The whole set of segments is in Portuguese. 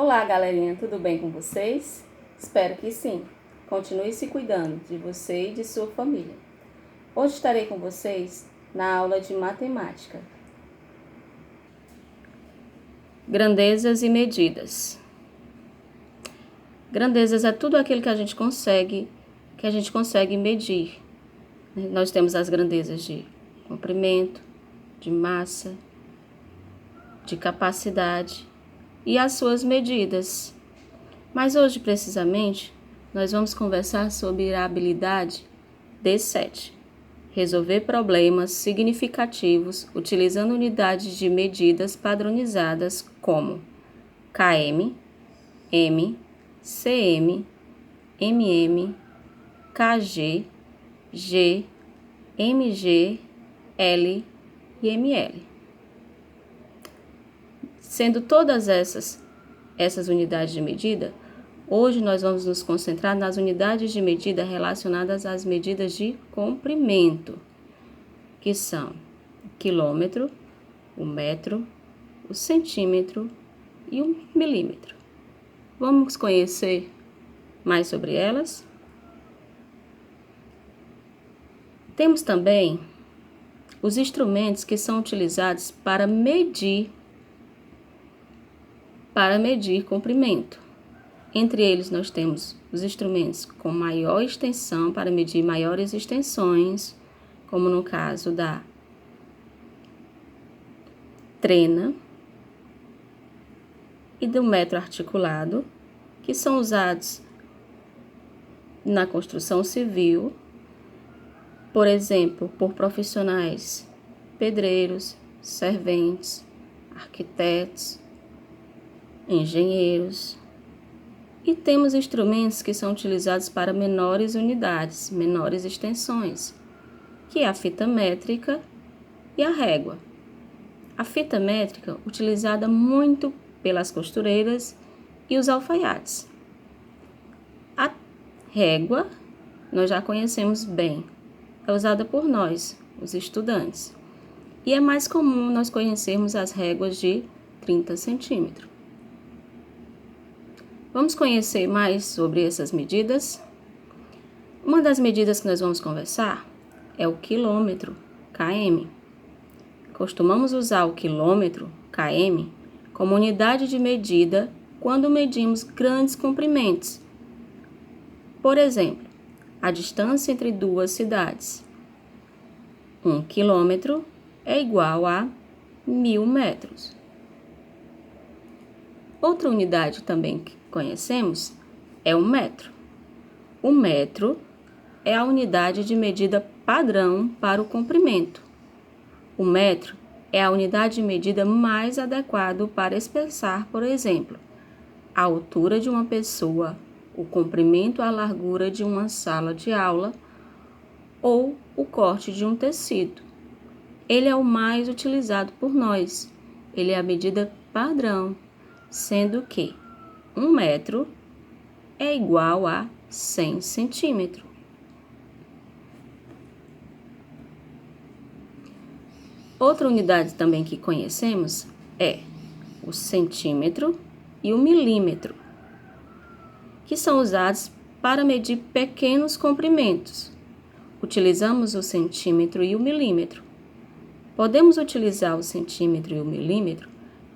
Olá, galerinha, tudo bem com vocês? Espero que sim. Continue se cuidando de você e de sua família. Hoje estarei com vocês na aula de matemática. Grandezas e medidas. Grandezas é tudo aquilo que a gente consegue medir. Nós temos as grandezas de comprimento, de massa, de capacidade e as suas medidas. Mas hoje, precisamente, nós vamos conversar sobre a habilidade D7. Resolver problemas significativos utilizando unidades de medidas padronizadas como km, m, cm, mm, kg, g, mg, L e ml. Sendo todas essas unidades de medida, hoje nós vamos nos concentrar nas unidades de medida relacionadas às medidas de comprimento, que são o quilômetro, o metro, o centímetro e o milímetro. Vamos conhecer mais sobre elas? Temos também os instrumentos que são utilizados para medir comprimento. Entre eles nós temos os instrumentos com maior extensão para medir maiores extensões, como no caso da trena e do metro articulado, que são usados na construção civil, por exemplo, por profissionais pedreiros, serventes, arquitetos, engenheiros. E temos instrumentos que são utilizados para menores unidades, menores extensões, que é a fita métrica e a régua. A fita métrica utilizada muito pelas costureiras e os alfaiates. A régua nós já conhecemos bem, é usada por nós, os estudantes. E é mais comum nós conhecermos as réguas de 30 centímetros. Vamos conhecer mais sobre essas medidas? Uma das medidas que nós vamos conversar é o quilômetro, km. Costumamos usar o quilômetro, km, como unidade de medida quando medimos grandes comprimentos. Por exemplo, a distância entre duas cidades. 1 quilômetro é igual a 1000 metros. Outra unidade também que conhecemos é o metro. O metro é a unidade de medida padrão para o comprimento. O metro é a unidade de medida mais adequada para expressar, por exemplo, a altura de uma pessoa, o comprimento, a largura de uma sala de aula ou o corte de um tecido. Ele é o mais utilizado por nós. Ele é a medida padrão, sendo que 1 metro é igual a 100 centímetros. Outra unidade também que conhecemos é o centímetro e o milímetro, que são usados para medir pequenos comprimentos. Utilizamos o centímetro e o milímetro. Podemos utilizar o centímetro e o milímetro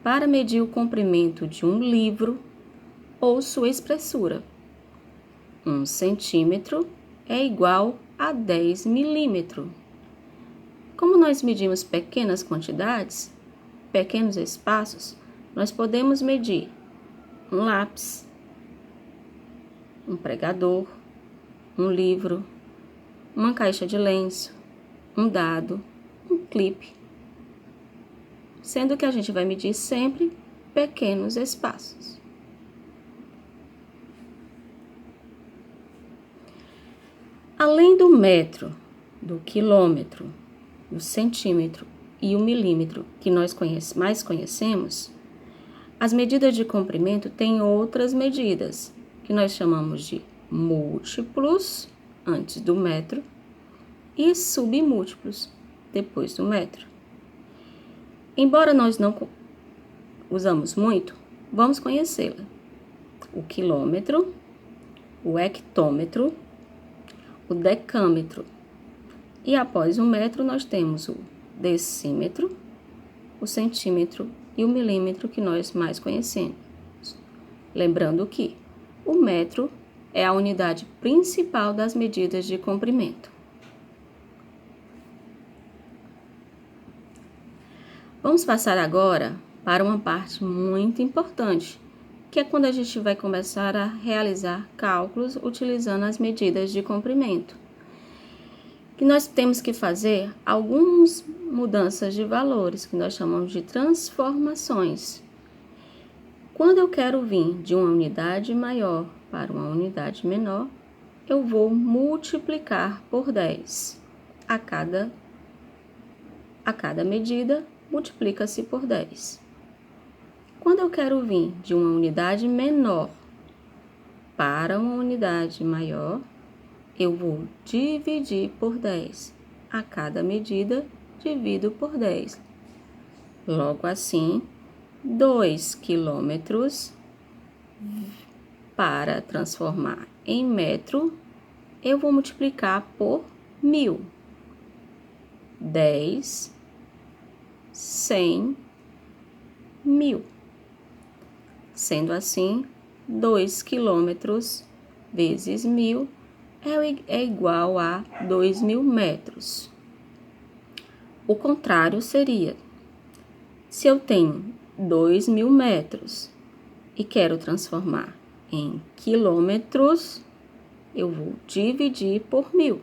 para medir o comprimento de um livro ou sua espessura. 1 centímetro é igual a 10 milímetros. Como nós medimos pequenas quantidades, pequenos espaços, nós podemos medir um lápis, um pregador, um livro, uma caixa de lenço, um dado, um clipe, sendo que a gente vai medir sempre pequenos espaços. Além do metro, do quilômetro, do centímetro e o milímetro que nós mais conhecemos, as medidas de comprimento têm outras medidas, que nós chamamos de múltiplos, antes do metro, e submúltiplos, depois do metro. Embora nós não usamos muito, vamos conhecê-la. o quilômetro, o hectômetro, o decâmetro. E após o metro, nós temos o decímetro, o centímetro e o milímetro que nós mais conhecemos. Lembrando que o metro é a unidade principal das medidas de comprimento. Vamos passar agora para uma parte muito importante, que é quando a gente vai começar a realizar cálculos utilizando as medidas de comprimento. Que nós temos que fazer algumas mudanças de valores, que nós chamamos de transformações. Quando eu quero vir de uma unidade maior para uma unidade menor, eu vou multiplicar por 10. A cada medida, multiplica-se por 10. Quando eu quero vir de uma unidade menor para uma unidade maior, eu vou dividir por 10. A cada medida, divido por 10. Logo assim, 2 quilômetros para transformar em metro, eu vou multiplicar por 1000. 10, 100, 1000. Sendo assim, 2 quilômetros vezes 1000 é igual a 2.000 metros. O contrário seria, se eu tenho 2.000 metros e quero transformar em quilômetros, eu vou dividir por 1000.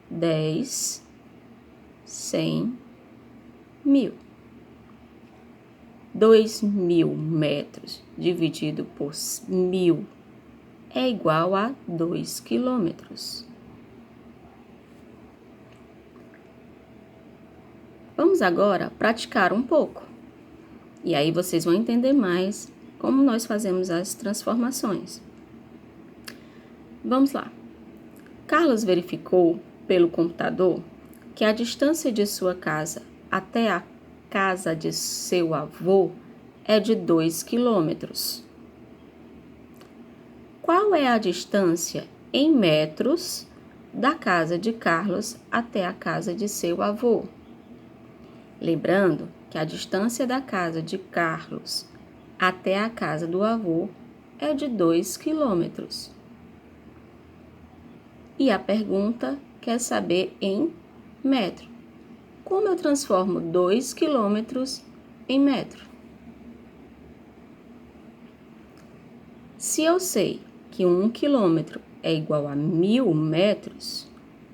10, 100, 1000. 2.000 metros dividido por 1000 é igual a 2 quilômetros. Vamos agora praticar um pouco. E aí vocês vão entender mais como nós fazemos as transformações. Vamos lá. Carlos verificou pelo computador que a distância de sua casa até a casa de seu avô é de 2 quilômetros. Qual é a distância em metros da casa de Carlos até a casa de seu avô? Lembrando que a distância da casa de Carlos até a casa do avô é de 2 quilômetros. E a pergunta quer saber em metro. Como eu transformo 2 quilômetros em metro? Se eu sei que 1 quilômetro é igual a 1000 metros,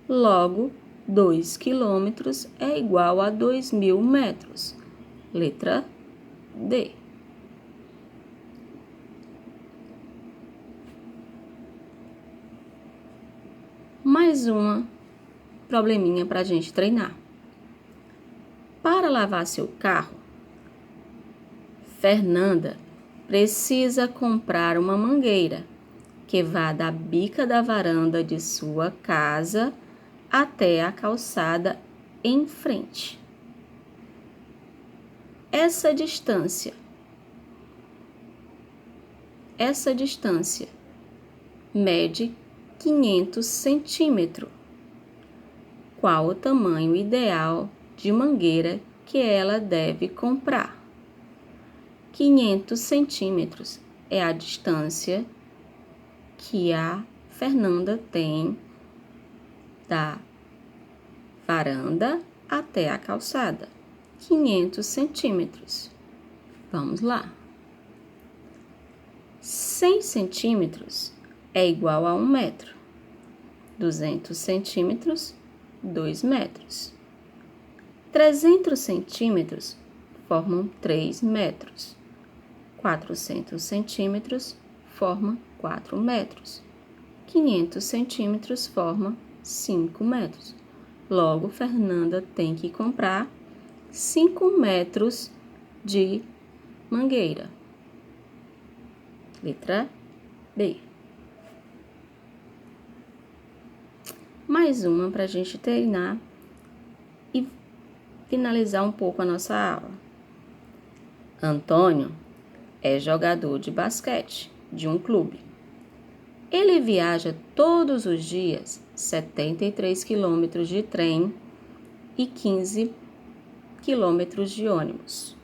logo 2 quilômetros é igual a 2.000 metros. Letra D. Mais uma probleminha para a gente treinar. Para lavar seu carro, Fernanda precisa comprar uma mangueira que vá da bica da varanda de sua casa até a calçada em frente. Essa distância mede 500 centímetros. Qual o tamanho ideal de mangueira que ela deve comprar? 500 centímetros é a distância que a Fernanda tem da varanda até a calçada. 500 centímetros. Vamos lá. 100 centímetros é igual a 1 metro. 200 centímetros, 2 metros. 300 centímetros formam 3 metros. 400 centímetros forma 4 metros. 500 centímetros forma 5 metros. Logo, Fernanda tem que comprar 5 metros de mangueira. Letra B. Mais uma para a gente treinar e finalizar um pouco a nossa aula. Antônio é jogador de basquete de um clube. Ele viaja todos os dias 73 quilômetros de trem e 15 quilômetros de ônibus.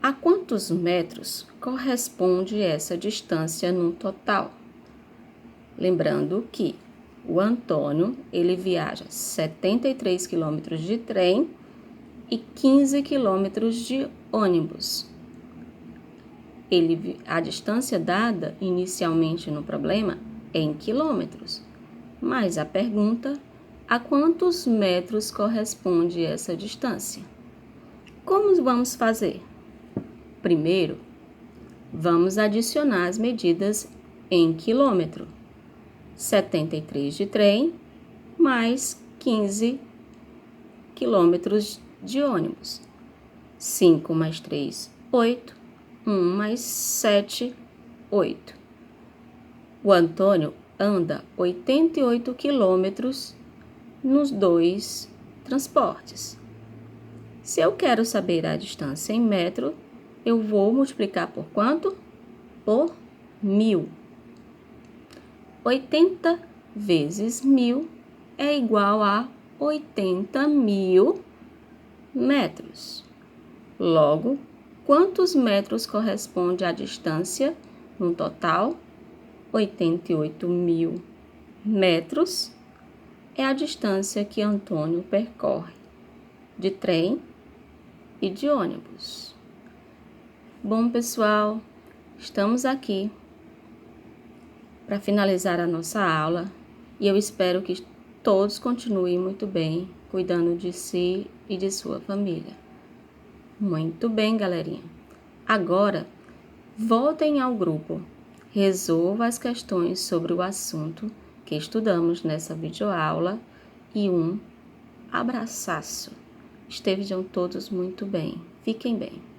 A quantos metros corresponde essa distância no total? Lembrando que o Antônio, ele viaja 73 quilômetros de trem e 15 quilômetros de ônibus. A distância dada inicialmente no problema é em quilômetros, mas a pergunta: a quantos metros corresponde essa distância? Como vamos fazer? Primeiro, vamos adicionar as medidas em quilômetro. 73 de trem mais 15 quilômetros de ônibus. 5 mais 3, 8. 1 mais 7, 8. O Antônio anda 88 quilômetros nos dois transportes. Se eu quero saber a distância em metro, eu vou multiplicar por quanto? Por 1000. 80 vezes 1000 é igual a 80.000 metros. Logo, quantos metros corresponde à distância no total? 88.000 metros é a distância que Antônio percorre de trem e de ônibus. Bom, pessoal, estamos aqui para finalizar a nossa aula e eu espero que todos continuem muito bem, cuidando de si e de sua família. Muito bem, galerinha. Agora, voltem ao grupo. Resolva as questões sobre o assunto que estudamos nessa videoaula e um abraço. Estejam todos muito bem. Fiquem bem.